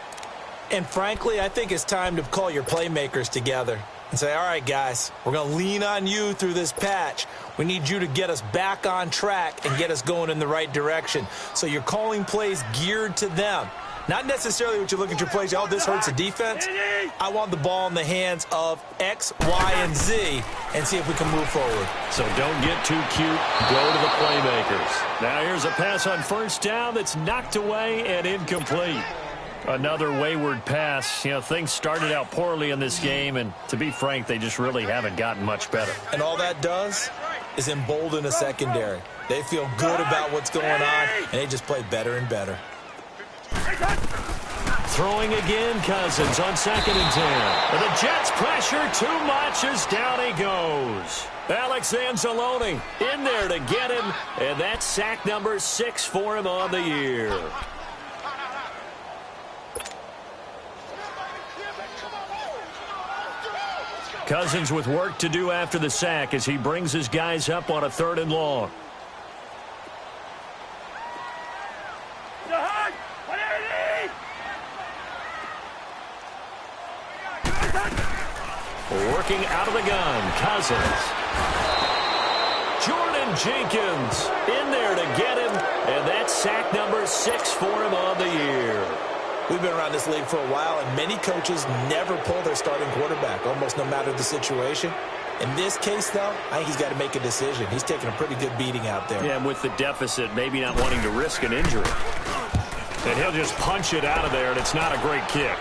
S4: And frankly, I think it's time to call your playmakers together and say, all right, guys, we're going to lean on you through this patch. We need you to get us back on track and get us going in the right direction. So you're calling plays geared to them. Not necessarily what you look at your plays. Oh, this hurts the defense. I want the ball in the hands of X, Y, and Z and see if we can move forward.
S3: So don't get too cute. Go to the playmakers. Now here's a pass on first down that's knocked away and incomplete. Another wayward pass. You know, things started out poorly in this game, and to be frank, they just really haven't gotten much better.
S4: And all that does is embolden a secondary. They feel good about what's going on, and they just play better and better.
S3: Throwing again, Cousins on 2nd and 10. But the Jets pressure too much as down he goes. Alex Anzalone in there to get him, and that's sack number 6 for him on the year. Cousins with work to do after the sack as he brings his guys up on a 3rd and long. Working out of the gun, Cousins. Jordan Jenkins in there to get him, and that's sack number 6 for him on the year.
S4: We've been around this league for a while, and many coaches never pull their starting quarterback, almost no matter the situation. In this case, though, I think he's got to make a decision. He's taking a pretty good beating out there.
S3: Yeah, and with the deficit, maybe not wanting to risk an injury. And he'll just punch it out of there, and it's not a great kick.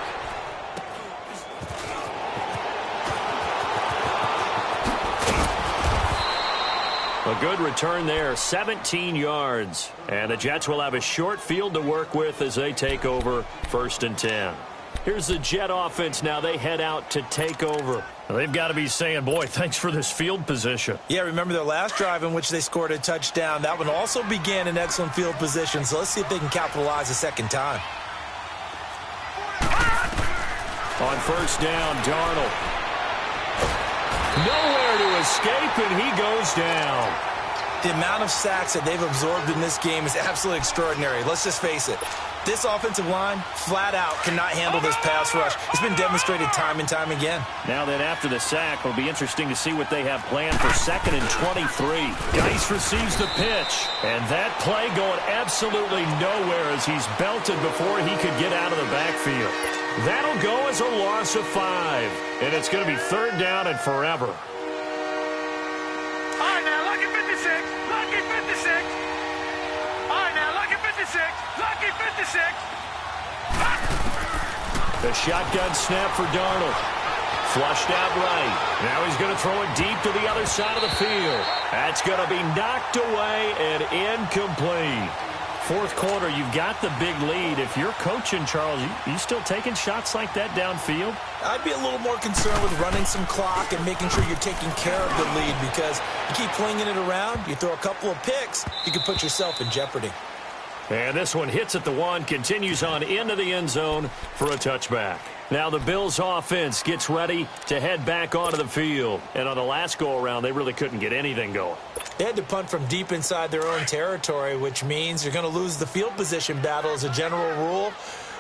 S3: A good return there, 17 yards. And the Jets will have a short field to work with as they take over 1st and 10. Here's the Jet offense now. They head out to take over. They've got to be saying, boy, thanks for this field position.
S4: Yeah, remember their last drive in which they scored a touchdown. That one also began in excellent field position, so let's see if they can capitalize a second time.
S3: On 1st down, Darnold. Nowhere to escape, and he goes down.
S4: The amount of sacks that they've absorbed in this game is absolutely extraordinary. Let's just face it. This offensive line, flat out, cannot handle this pass rush. It's been demonstrated time and time again.
S3: Now that after the sack, it'll be interesting to see what they have planned for 2nd and 23. Geis receives the pitch, and that play going absolutely nowhere as he's belted before he could get out of the backfield. That'll go as a loss of 5, and it's going to be 3rd down and forever.
S5: All right, now, lucky 56. Lucky 56. All right, now, lucky 56. Lucky 56.
S3: The shotgun snap for Darnold. Flushed out right. Now he's going to throw it deep to the other side of the field. That's going to be knocked away and incomplete. 4th quarter, you've got the big lead. If you're coaching, Charles, you still taking shots like that downfield?
S4: I'd be a little more concerned with running some clock and making sure you're taking care of the lead, because you keep flinging it around, you throw a couple of picks, you can put yourself in jeopardy.
S3: And this one hits at the 1, continues on into the end zone for a touchback. Now the Bills offense gets ready to head back onto the field. And on the last go-around, they really couldn't get anything going.
S4: They had to punt from deep inside their own territory, which means you're going to lose the field position battle as a general rule.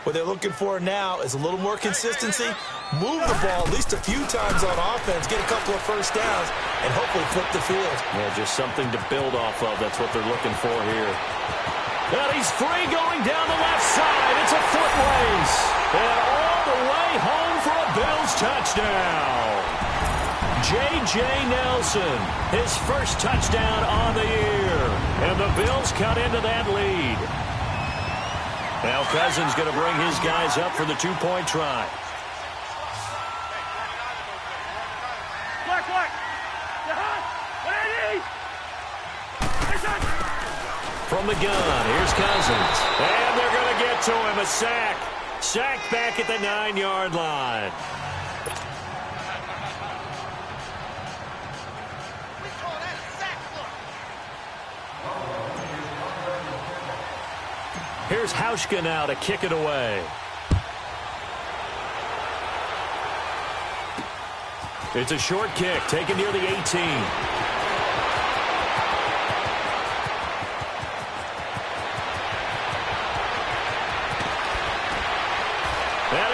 S4: What they're looking for now is a little more consistency, move the ball at least a few times on offense, get a couple of first downs, and hopefully flip the field.
S3: Yeah, just something to build off of. That's what they're looking for here. And he's free going down the left side. It's a foot race. And all the way home for a Bills touchdown. J.J. Nelson, his first touchdown on the year. And the Bills cut into that lead. Now Cousins going to bring his guys up for the 2-point try. From the gun, here's Cousins. And they're going to get to him, a sack. Sacked back at the 9-yard line. Here's Hauschka now to kick it away. It's a short kick, taken near the 18.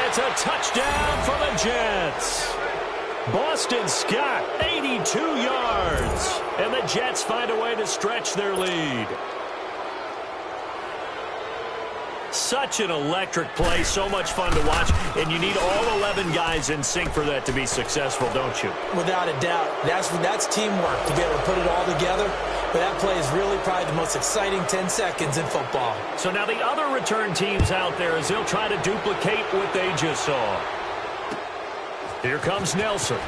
S3: It's a touchdown for the Jets. Boston Scott, 82 yards. And the Jets find a way to stretch their lead. such an electric play, so much fun to watch, and you need all 11 guys in sync for that to be successful, don't you?
S4: Without a doubt. That's teamwork to be able to put it all together. But that play is really probably the most exciting 10 seconds in football.
S3: So now the other return teams out there as they'll try to duplicate what they just saw. Here comes Nelson.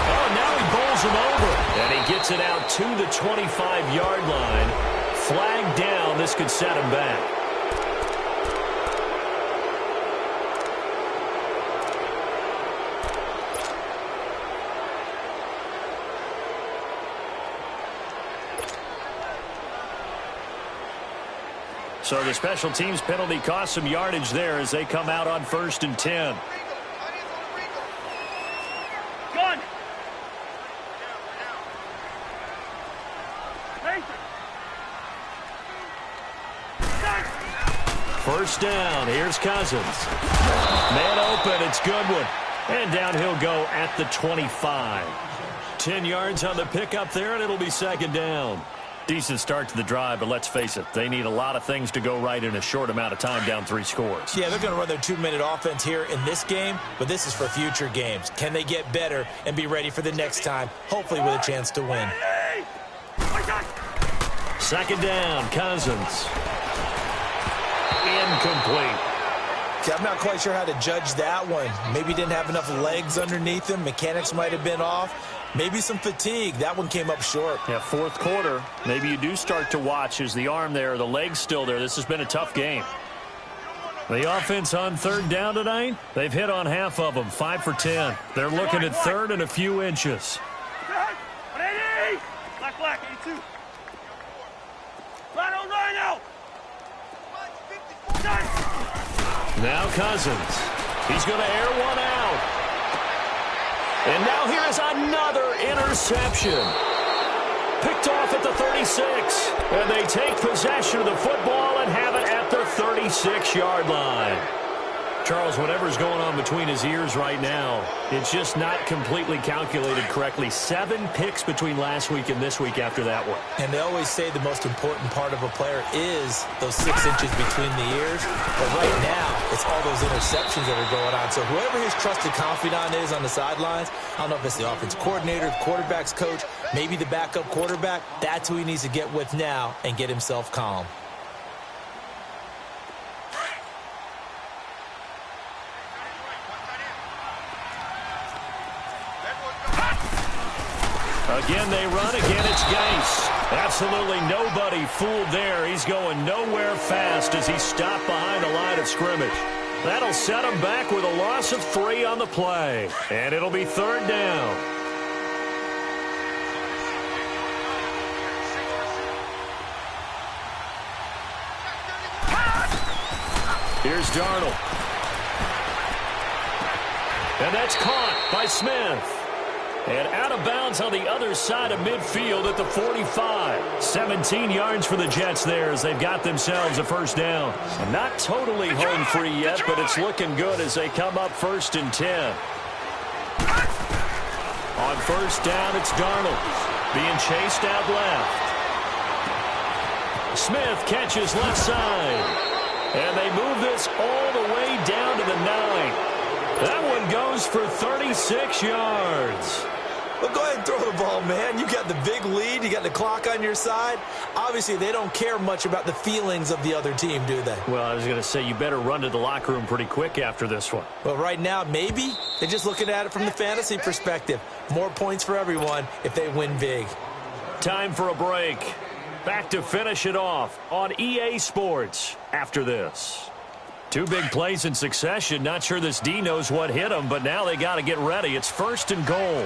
S3: Oh, now he bowls him over. And he gets it out to the 25-yard line. Flag down. This could set him back. So the special teams penalty cost some yardage there as they come out on 1st and 10.
S5: Gun.
S3: First down. Here's Cousins. Man open. It's Goodwin. And down he'll go at the 25. 10 yards on the pickup there, and it'll be 2nd down. Decent start to the drive, but let's face it, they need a lot of things to go right in a short amount of time, down 3 scores.
S4: Yeah, they're going to run their 2-minute offense here in this game, but this is for future games. Can they get better and be ready for the next time, hopefully with a chance to win?
S3: 2nd down, Cousins. Incomplete.
S4: See, I'm not quite sure how to judge that one. Maybe he didn't have enough legs underneath him. Mechanics might have been off. Maybe some fatigue. That one came up short.
S3: Yeah, 4th quarter. Maybe you do start to watch. Is the arm there, the leg's still there? This has been a tough game. The offense on 3rd down tonight, they've hit on half of them, 5 for 10. They're looking at 3rd and a few inches.
S5: Black, 82. Rhino.
S3: Now Cousins. He's going to air one out. And now here is another interception. Picked off at the 36. And they take possession of the football and have it at the 36-yard line. Charles, whatever's going on between his ears right now, it's just not completely calculated correctly. 7 picks between last week and this week after that one.
S4: And they always say the most important part of a player is those 6 inches between the ears. But right now, it's all those interceptions that are going on. So whoever his trusted confidant is on the sidelines, I don't know if it's the offensive coordinator, the quarterback's coach, maybe the backup quarterback, that's who he needs to get with now and get himself calm.
S3: Again, they run. Again, it's Geis. Absolutely nobody fooled there. He's going nowhere fast as he's stopped behind the line of scrimmage. That'll set him back with a loss of 3 on the play. And it'll be 3rd down. Here's Darnold. And that's caught by Smith. And out of bounds on the other side of midfield at the 45. 17 yards for the Jets there as they've got themselves a 1st down. And not totally home free yet, but it's looking good as they come up 1st and 10. On 1st down, it's Darnold being chased out left. Smith catches left side. And they move this all the way down to the 9. That one goes for 36 yards.
S4: Well, go ahead and throw the ball, man. You got the big lead. You got the clock on your side. Obviously, they don't care much about the feelings of the other team, do they?
S3: Well, I was going to say, you better run to the locker room pretty quick after this one.
S4: Well, right now, maybe they're just looking at it from the fantasy perspective. More points for everyone if they win big.
S3: Time for a break. Back to finish it off on EA Sports after this. 2 big plays in succession. Not sure this D knows what hit him, but now they got to get ready. It's 1st and goal.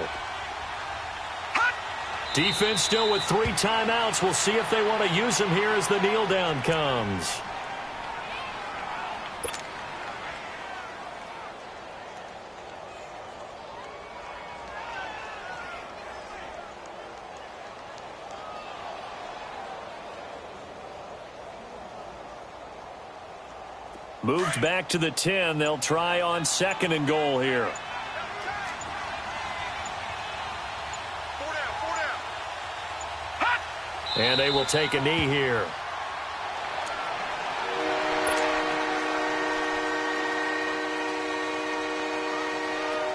S3: Defense still with 3 timeouts. We'll see if they want to use them here as the kneel down comes. Moved back to the 10. They'll try on 2nd and goal here. And they will take a knee here.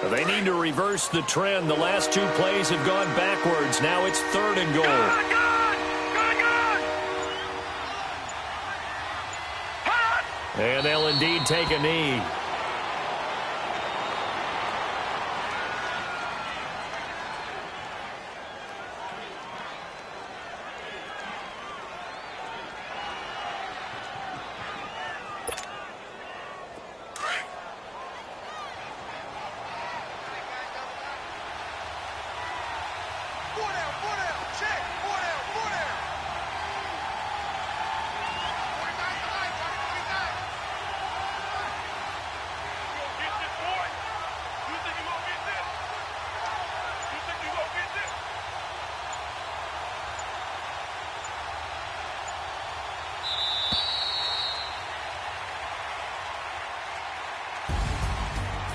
S3: They need to reverse the trend. The last two plays have gone backwards. Now it's 3rd and goal.
S5: Good.
S3: And they'll indeed take a knee.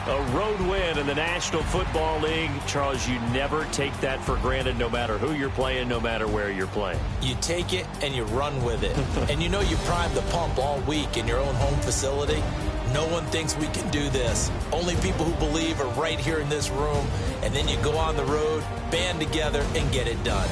S3: A road win in the National Football League. Charles, you never take that for granted no matter who you're playing, no matter where you're playing.
S4: You take it and you run with it. And you know you primed the pump all week in your own home facility. No one thinks we can do this. Only people who believe are right here in this room. And then you go on the road, band together, and get it done.